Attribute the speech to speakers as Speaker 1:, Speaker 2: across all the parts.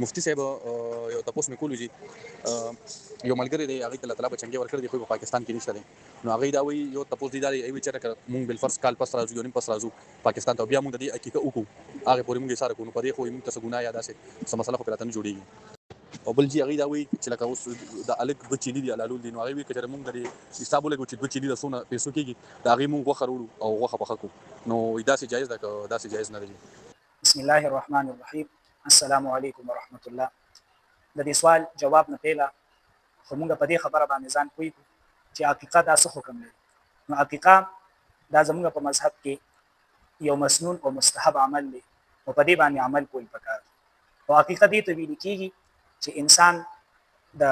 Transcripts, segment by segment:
Speaker 1: مفتي صاحب یو تاسو مې کولو چې یو ملګری دی هغه ته طلب چنګي ورکړ دی خو په پاکستان کې نشته دی نو هغه دا وی یو تاسو دی دا ایوي چې مونږ بل فرض کال پس راځو یو نیم پس راځو پاکستان ته بیا مونږ د دې حقیقت وکړو هغه پورې مونږ یې سره کوو په دې خو مونږ ته څه ګناه یا داسې څه مسله خو پراته نه جوړیږي او بل جی هغه دا وی چې لکه اوس د الګ د چيلي دی لالول دي نو هغه وی چې مونږ د حساب لګو چې د چيلي د سونه پیسو کېږي دا هغه مونږ وخرو او وخه پخکو نو دا سي جایز ده دا سي جایز نه دی.
Speaker 2: بسم الله الرحمن الرحیم. السلام علیکم ورحمت الله. د دې سوال جواب نه پیله خو موږ په دې خبره باندې ځان کوی چې حقیقت دا څه حکم لري. نو حقیقت دا زموږ په مذهب کې یو مسنون او مستحب عمل دی او په دې باندې عمل کول پکار. او حقیقت دې ته ویل کېږي چې انسان د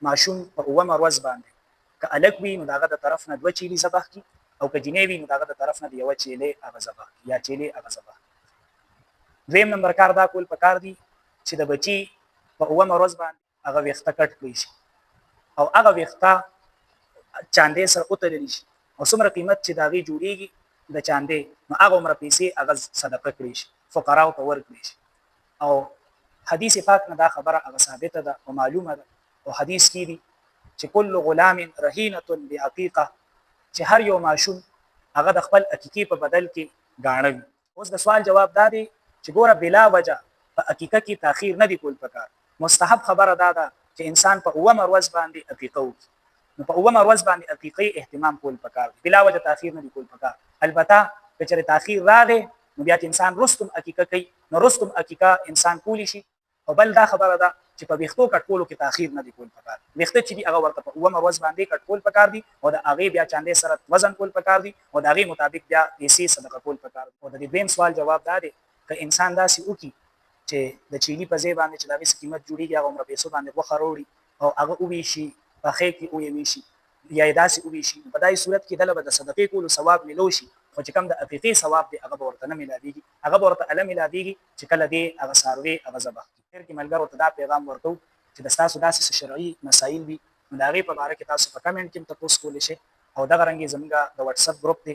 Speaker 2: ماشوم په اومه ورځ باندې که الک وي نو داغه د طرف نه 2 چیلي ذبح کی او که جنې وي نو داغه د طرف نه یو چیلې هغه ذبح یا چیلې هغه ذبح. دویم نمبر کار دا کول پکار دی چې د بچي په اومه ورځ باندې هغه ویښته کټ کړی شي او هغه ویښته چاندې سره وتړل شي او څومره قیمت چې داغي جوړیږي د چاندې نو هغه عمر پیسې هغه صدقه کړی شي فقراو ته ورکړي شي. او حدیث پاک نه دا خبره هغه ثابته ده او معلومه ده او حدیث کې دي چې کل غلام رهینه بعقیقه چې هر یو ماشوم هغه د خپل عقیقې په بدل کې غاڼوي. اوس د سوال جواب دا دی چې ګوره بلا وجه په عقیقه کې تاخير نه دی کول پکار. مستحب خبره دا ده چې انسان په اومه ورځ باندې عقیقه وکړي نو په اومه ورځ باندې عقیقې اهتمام کول پکار بلا وجه تاخير نه دی کول پکار. البته چې تاخير راغی نو بیا انسان رستم عقیقه کوي نو رستم عقیقه انسان کولی شي. او بل دا خبره ده چې په ویښتو کټکولو کې تاخير نه دی کول پکار. ویښته چې دی هغه ورته په اومه ورځ باندې کټکول پکار دي او د هغه بیا چاندې سره وزن کول پکار دي او د هغه مطابق بیا پیسې صدقه کول پکار دي. او د دې دویم سوال جواب دا دی که انسان داسې وکړي چې د چيلي په ځای باندې چې دغه قیمت جوړیږي هغه عمر پیسو باندې وخروړي او هغه ووي شي په خې کې ووي شي یا داسې ووي شي په دای صورت کې دله به د صدقې کولو ثواب ملو شي خو چې کوم د عقیقې ثواب دی هغه ورته نه ملاويږي هغه ورته علم ملاويږي چې کله دی هغه ساروي هغه ذبح خیر کې ملګرو ته دا پیغام ورکو چې د تاسو داسې شرعي مسایل دي نو دا غي په اړه کې تاسو په کمنټ کې تاسو کولای شئ او دا غرانګي زموږ د واتس اپ ګروپ دی